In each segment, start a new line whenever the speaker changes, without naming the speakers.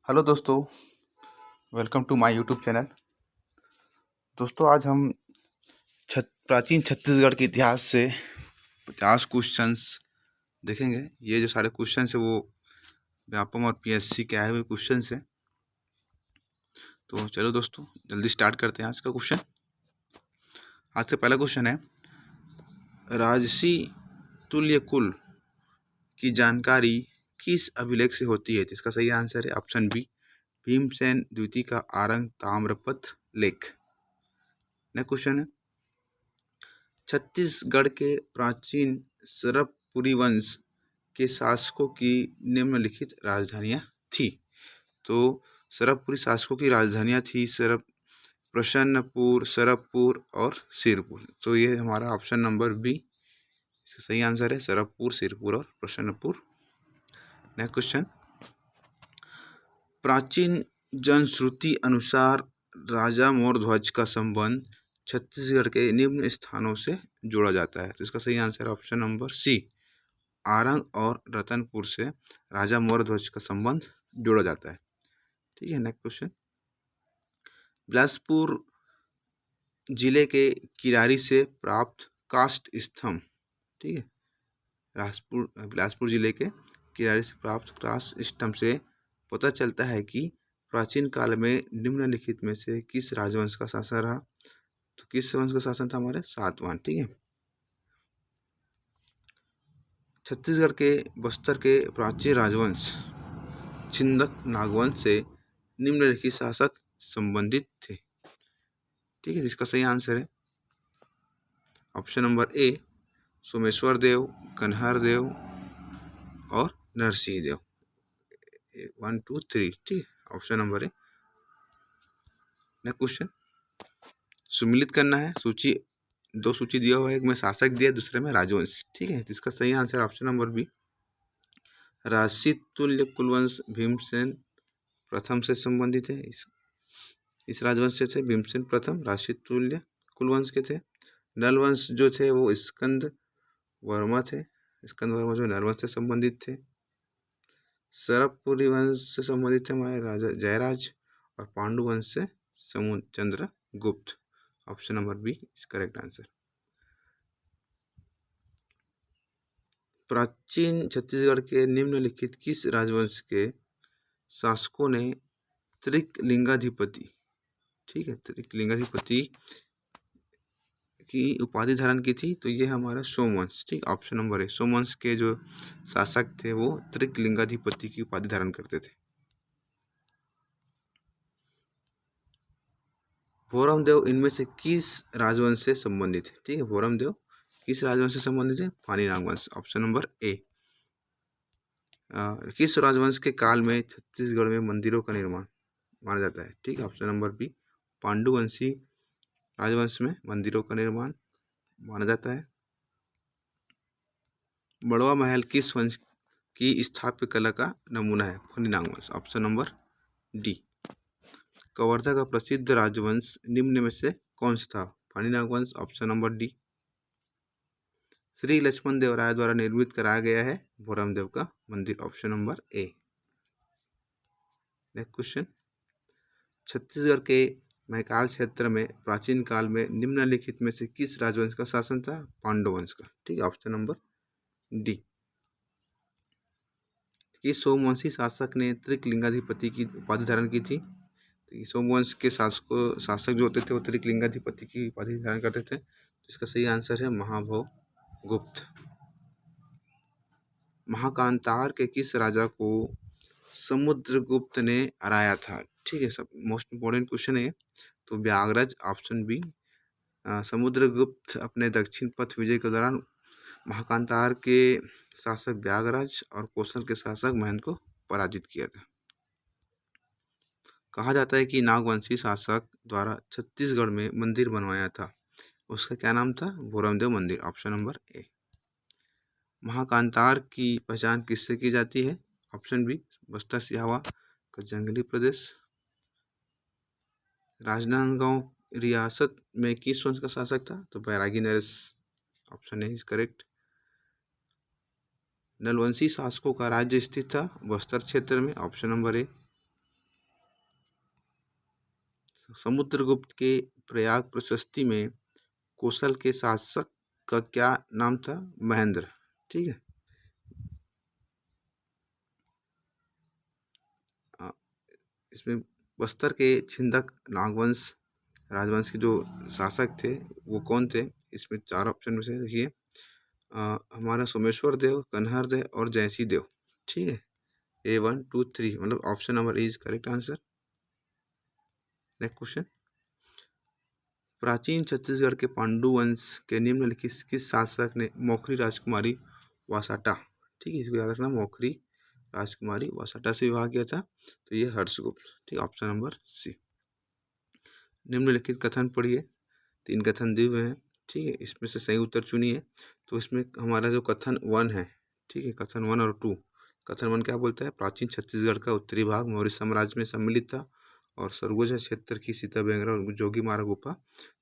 Hello दोस्तों, welcome to my YouTube channel. दोस्तों, आज हम प्राचीन छत्तीसगढ़ के इतिहास से 50 क्वेश्चंस देखेंगे। ये जो सारे क्वेश्चंस है वो व्यापम और पीएससी के आए हुए क्वेश्चंस हैं। तो चलो दोस्तों, जल्दी स्टार्ट करते हैं आज का क्वेश्चन। आज का पहला क्वेश्चन है, राजसी तुल्य कुल की जानकारी किस अभिलेख से होती है? इसका सही आंसर है ऑप्शन बी, भीमसेन द्वितीय का आरंग ताम्रपत्र लेख। नेक्स्ट क्वेश्चन है, छत्तीसगढ़ के प्राचीन सरपपुरी वंश के शासकों की निम्नलिखित राजधानियां थी। तो सरपपुरी शासकों की राजधानियां थी प्रसन्नपुर, सरपपुर और सिरपुर। तो ये हमारा ऑप्शन नंबर बी इसका सही आंसर है, सरपपुर, सिरपुर और प्रसन्नपुर। नेक्स्ट क्वेश्चन, प्राचीन जनश्रुति अनुसार राजा मोरध्वज का संबंध छत्तीसगढ़ के निम्न स्थानों से जोड़ा जाता है। तो इसका सही आंसर है ऑप्शन नंबर सी, आरंग और रतनपुर से राजा मोरध्वज का संबंध जोड़ा जाता है। ठीक है। नेक्स्ट क्वेश्चन, बिलासपुर जिले के किरारी से प्राप्त काष्ठ स्तंभ। ठीक है, बिलासपुर जिले के किरारी से प्राप्त काष्ठ स्तंभ से पता चलता है कि प्राचीन काल में निम्नलिखित में से किस राजवंश का शासन रहा। तो किस वंश का शासन था? हमारे सातवाहन। ठीक है। छत्तीसगढ़ के बस्तर के प्राचीन राजवंश छिंदक नागवंश से निम्नलिखित शासक संबंधित थे। ठीक है, इसका सही आंसर है option number A, Someshwar Dev, Kanhar Dev और नरसिंह देव। 1 2 3। ठीक है, option number A. Next question, सुमिलित करना है सूची, दो सूची दिया हुआ है, एक में शासक दिया, दूसरे में राजवंश। ठीक है, तो इसका सही आंसर ऑप्शन नंबर बी, राजसी तुल्य कुलवंश भीमसेन प्रथम से संबंधित है। इस राजवंश से थे भीमसेन प्रथम, राजसी तुल्य कुलवंश के थे। नलवंश जो थे वो स्कंद वर्मा थे, स्कंद वर्मा जो नलवंश से संबंधित थे। सरपपुरी वंश से संबंधित थे हमारे राजा जयराज, और पांडु वंश से Chandragupta. Option number B is correct answer. प्राचीन छत्तीसगढ़ के निम्नलिखित किस राजवंश के शासकों ने त्रिकलिंगाधिपति, ठीक है, त्रिकलिंगाधिपति की उपाधि धारण की थी? तो ये हमारा सोमवंश। ठीक, ऑप्शन नंबर है, सोमवंश के जो शासक थे वो त्रिकलिंगाधिपति की उपाधि धारण करते थे। भोरमदेव इनमें से किस राजवंश से संबंधित है? ठीक है, भोरमदेव किस राजवंश से संबंधित है? पानी नागवंश। ऑप्शन नंबर ए। किस राजवंश के काल में छत्तीसगढ़ में मंदिरों का निर्माण माना जाता है? ठीक है, ऑप्शन नंबर बी, पांडुवंशी राजवंश में मंदिरों का निर्माण माना जाता है। बड़वा महल किस वंश की स्थापत्य कला का नमूना है? Phani Nagvansh. Option number D. Kawardha का प्रसिद्ध राजवंश निम्न में से कौन सा था? Phani Nagvansh. Option number D. Shri Lakshman Dev Rai द्वारा निर्मित कराया गया है भोरमदेव का मंदिर। Option number A. Next question, Chhattisgarh के मैकाल क्षेत्र में प्राचीन काल में निम्नलिखित में से किस राजवंश का शासन था? पांडव वंश का। ठीक है, ऑप्शन नंबर डी। किस सोमवंशी शासक ने त्रिकलिंगाधिपति की उपाधि धारण की थी? तो सोमवंश के शासक जो होते थे वो त्रिकलिंगाधिपति की उपाधि धारण करते थे। इसका सही आंसर है महाभव गुप्त। महाकांतार के किस राजा को समुद्रगुप्त ने हराया था? ठीक है, सब मोस्ट इम्पोर्टेंट क्वेश्चन है। तो व्यागराज। ऑप्शन बी, समुद्रगुप्त अपने दक्षिण पथ विजय के दौरान महाकांतार के शासक व्यागराज और कौशल के शासक महेंद्र को पराजित किया था। कहा जाता है कि नागवंशी शासक द्वारा छत्तीसगढ़ में मंदिर बनवाया था, उसका क्या नाम था? भोरमदेव मंदिर। ऑप्शन नंबर ए। महाकांतार की पहचान किससे की जाती है? ऑप्शन बी, बस्तर सिहावा का जंगली प्रदेश। राजनांदगांव रियासत में किस वंश का शासक था? तो बैरागी नरेश। Option A is correct. नलवंशी शासकों का राज्य स्थित था बस्तर क्षेत्र में। ऑप्शन नंबर ए। समुद्रगुप्त के प्रयाग प्रशस्ति में कौशल के शासक का क्या नाम था? महेंद्र। ठीक है। इसमें बस्तर के छिंदक नागवंश राजवंश के जो शासक थे वो कौन थे? इसमें 4 ऑप्शन में से देखिए, हमारा सोमेश्वर देव, कन्हर देव और जयसी देव। ठीक है। A1 2 3 मतलब option number A is correct answer. Next question, प्राचीन छत्तीसगढ़ के पांडु वंश के निम्नलिखित किस शासक ने मौखरी राजकुमारी वासाटा, ठीक है, इसको याद रखना, मौखरी राजकुमारी वासाटा से विवाह किया था? तो ये हर्षगुप्त। ठीक, ऑप्शन नंबर सी। निम्नलिखित कथन पढ़िए, 3 कथन दिए हुए हैं। ठीक है, इसमें से सही उत्तर चुनिए। तो इसमें हमारा जो कथन 1 है, ठीक है, कथन 1 और 2, कथन 1 क्या बोलता है? प्राचीन छत्तीसगढ़ का उत्तरी भाग मौर्य साम्राज्य में सम्मिलित था और सरगुजा क्षेत्र की सीता बेंगरा और जोगीमारा गुफा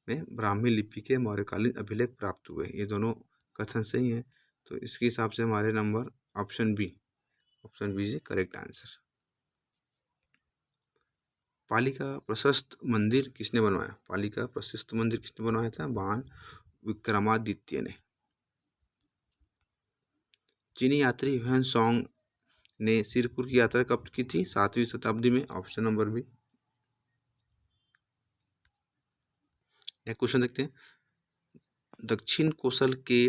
में ब्राह्मी लिपि के मौर्यकालीन अभिलेख प्राप्त हुए। ये दोनों कथन सही हैं। तो इसके हिसाब से हमारे number option B is correct answer. Pali का प्रशस्त मंदिर किसने बनवाया? पाली का प्रशस्त मंदिर किसने बनवाया था? बाण विक्रमादित्य ने। चीनी यात्री ह्वेन सॉन्ग ने सिरपुर की यात्रा कब की थी? 7वीं शताब्दी में। Option number B. एक क्वेश्चन देखते हैं, दक्षिण कोसल के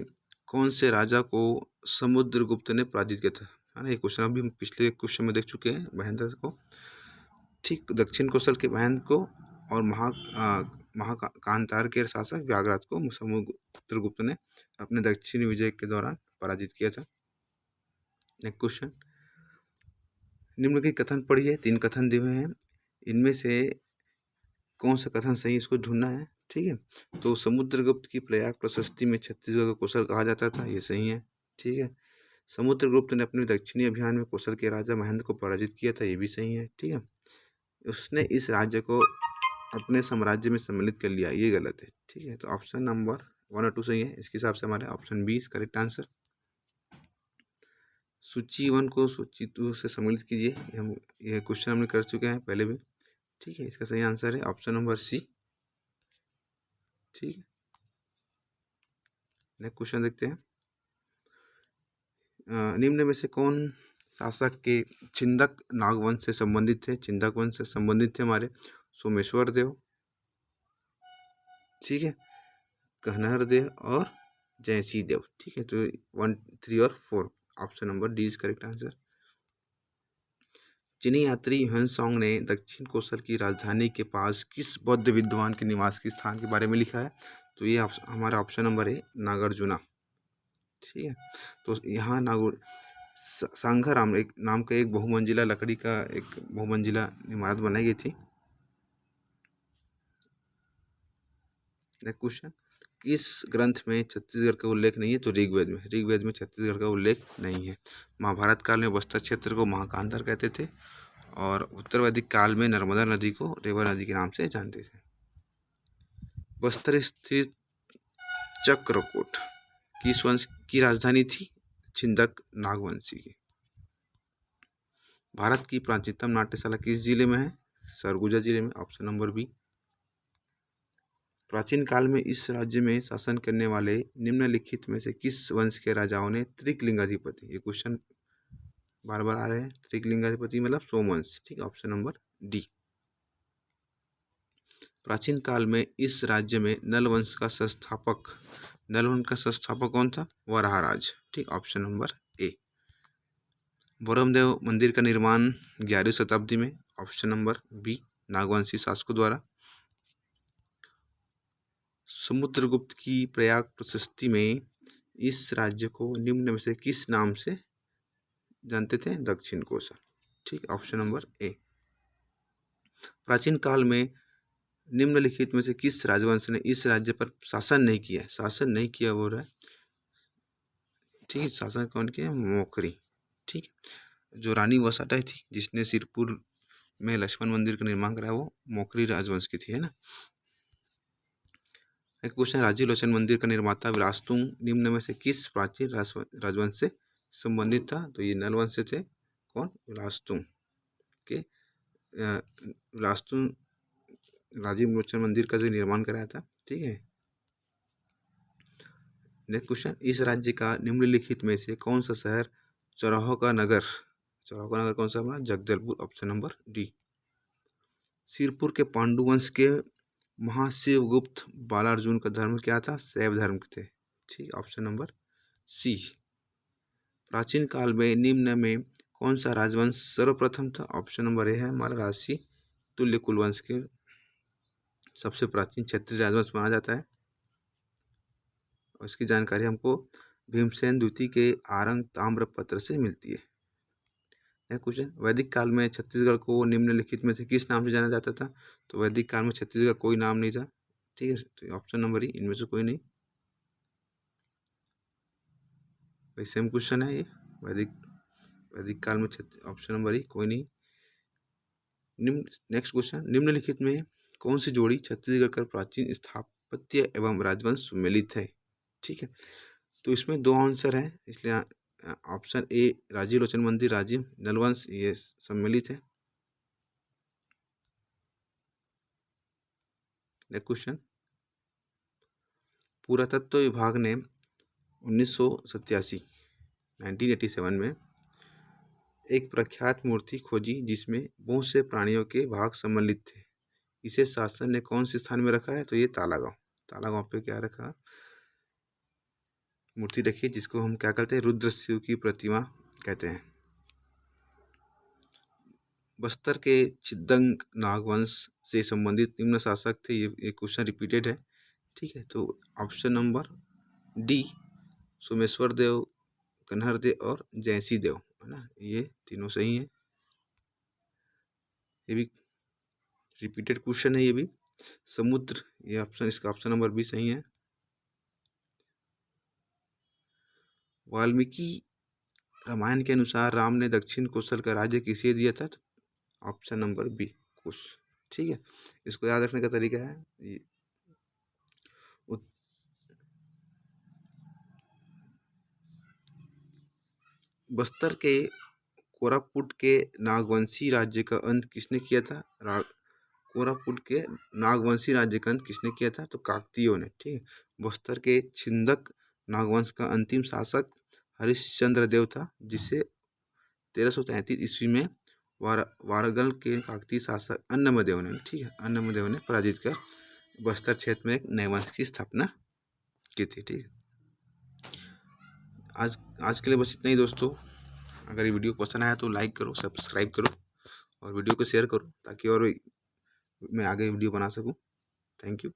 कौन से राजा को समुद्रगुप्त ने पराजित किया था? है ना, ये क्वेश्चन अभी हम पिछले क्वेश्चन में देख चुके हैं, महेंद्र को। ठीक, दक्षिण कोसल के महेंद्र को और महाकांतार के शासक व्याघ्रत को समुद्रगुप्त ने अपने दक्षिणी विजय के दौरान पराजित किया था। नेक्स्ट क्वेश्चन, निम्नलिखित कथन पढ़िए, 3 कथन दिए हुए हैं, इनमें से कौन सा कथन सही, इसको ढूंढना है। ठीक है, तो समुद्रगुप्त की प्रयाग प्रशस्ति में छत्तीसगढ़ का कौशल कहा जाता था, ये सही है। ठीक है, समुद्रगुप्त ने अपने दक्षिणी अभियान में कौशल के राजा महेंद्र को पराजित किया था, ये भी सही है। ठीक है, उसने इस राज्य को अपने साम्राज्य में सम्मिलित कर लिया, ये गलत है। ठीक है, तो ऑप्शन नंबर 1 और 2 सही है। इसके हिसाब से हमारे ऑप्शन बी करेक्ट आंसर। सूची 1 को सूची 2 से सम्मिलित कीजिए, हम यह क्वेश्चन हमने कर चुके हैं पहले भी। ठीक है, इसका सही आंसर है ऑप्शन नंबर सी। ठीक है, नेक्स्ट क्वेश्चन देखते हैं, निम्न में से कौन शासक के छिंदक नागवंश से संबंधित थे? छिंदक वंश से संबंधित थे हमारे सोमेश्वर देव, ठीक है, कन्हर देव और जयसी देव। ठीक है, तो 1 3 और 4 option number D is correct answer. चीनी यात्री ह्वेन सॉन्ग ने दक्षिण कोसल की राजधानी के पास किस बौद्ध विद्वान के निवास के स्थान के बारे में लिखा है? तो ये हमारा ऑप्शन नंबर है नागार्जुना। ठीक है, तो यहाँ सांघाराम एक नाम का एक बहुमंजिला लकड़ी का एक बहुमंजिला इमारत बनाई गई थी। नेक्स्ट क्वेश्चन, किस ग्रंथ में छत्तीसगढ़ का उल्लेख नहीं है? तो ऋग्वेद में। ऋग्वेद में छत्तीसगढ़ का उल्लेख नहीं है। महाभारत काल में बस्तर क्षेत्र को महाकांतार कहते थे और उत्तर वैदिक काल में नर्मदा नदी को रेवा नदी के नाम से जानते थे। बस्तर स्थित चक्रकोट किस वंश की राजधानी थी? छिंदक नागवंशी की। भारत की प्राचीनतम नाट्यशाला किस जिले में है? सरगुजा जिले में। Option number B. प्राचीन काल में इस राज्य में शासन करने वाले निम्नलिखित में से किस वंश के राजाओं ने त्रिकलिंगाधिपति, ये क्वेश्चन बार बार आ रहे हैं, त्रिकलिंगाधिपति मतलब सोमवंश। ठीक है, ऑप्शन नंबर डी। प्राचीन काल में इस राज्य में नल वंश का संस्थापक कौन था? वराहराज। ठीक, ऑप्शन नंबर ए। बोरमदेव मंदिर का निर्माण 11वीं शताब्दी में। ऑप्शन नंबर बी, नागवंशी शासकों द्वारा। समुद्रगुप्त की प्रयाग प्रशस्ति में इस राज्य को निम्न में से किस नाम से जानते थे? दक्षिण कोसल। ठीक, ऑप्शन नंबर ए। प्राचीन काल में निम्नलिखित में से किस राजवंश ने इस राज्य पर शासन नहीं किया बोल रहा है। ठीक है, शासन कौन किया? मौखरी। ठीक है, जो रानी वसाटा थी जिसने सिरपुर में लक्ष्मण मंदिर का निर्माण कराया, वो मौखरी राजवंश की थी, है ना। एक क्वेश्चन, राजीव लोचन मंदिर का निर्माता विलासतुंग निम्न में से किस प्राचीन राजवंश से संबंधित था? तो ये नल वंश से थे। कौन? विलासतुंग के। विलासतुंग राजीव लोचन मंदिर का जो निर्माण कराया था। ठीक है। नेक्स्ट क्वेश्चन, इस राज्य का निम्नलिखित में से कौन सा शहर चौराहों का नगर कौन सा बना? Jagdalpur, option number D. Sirpur के पांडु वंश के महाशिवगुप्त बालार्जुन का धर्म क्या था? शैव धर्म थे। ठीक, ऑप्शन नंबर सी। प्राचीन काल में निम्न में कौन सा राजवंश सर्वप्रथम था? ऑप्शन नंबर ए है हमारा राशि तुल्य कुलवंश के सबसे प्राचीन क्षत्रिय राजवंश माना जाता है। और इसकी जानकारी हमको भीमसेन द्वितीय के आरंग ताम्रपत्र से मिलती है। नेक्स्ट क्वेश्चन, वैदिक काल में छत्तीसगढ़ को निम्नलिखित में से किस नाम से जाना जाता था? तो वैदिक काल में छत्तीसगढ़ कोई नाम नहीं था। ठीक है, तो ऑप्शन नंबर ई, इनमें से कोई नहीं। वही सेम क्वेश्चन है ये, वैदिक काल में ऑप्शन नंबर ई, कोई नहीं। नेक्स्ट क्वेश्चन, निम्नलिखित में कौन सी जोड़ी छत्तीसगढ़ का प्राचीन स्थापत्य एवं राजवंश सम्मिलित है? ठीक है, तो इसमें दो आंसर हैं, इसलिए ऑप्शन ए राजीव लोचन मंदिर, राजीव नलवंश, ये सम्मिलित है। नेक्स्ट क्वेश्चन, पुरातत्व विभाग ने 1987 में एक प्रख्यात मूर्ति खोजी जिसमें बहुत से प्राणियों के भाग सम्मिलित थे। इसे शासन ने कौन से स्थान में रखा है? तो ये तालागांव पे क्या रखा? मूर्ति रखी, जिसको हम क्या कहते हैं? रुद्र शिव की प्रतिमा कहते हैं। बस्तर के छिदंग नागवंश से संबंधित निम्न शासक थे। ये क्वेश्चन रिपीटेड है। ठीक है, तो option number D Someshwar Dev, Kanhar Dev और जयसी देव, है ना, ये तीनों सही है। ये भी रिपीटेड क्वेश्चन है। ये भी समुद्र, ये ऑप्शन, इसका ऑप्शन नंबर बी सही है। वाल्मीकि रामायण के अनुसार राम ने दक्षिण कौशल का राज्य किसे दिया था? ऑप्शन नंबर बी, कुश। ठीक है, इसको याद रखने का तरीका है, बस्तर के कोरापुट के नागवंशी राज्य का अंत किसने किया था? कोरापुट के नागवंशी राज्य का अंत किसने किया था? तो काकतीयों ने। ठीक है, बस्तर के छिंदक नागवंश का अंतिम शासक हरिश्चंद्र देव था, जिसे 1333 ईस्वी में वारगल के काकतीय शासक अन्नमदेव ने, ठीक है, अन्नमदेव ने पराजित कर बस्तर क्षेत्र में एक नए वंश की स्थापना की थी। ठीक है, आज के लिए बस इतना ही दोस्तों। अगर ये वीडियो पसंद आया तो लाइक करो, सब्सक्राइब करो और वीडियो को शेयर करो, ताकि और मैं आगे वीडियो बना सकूं। Thank you.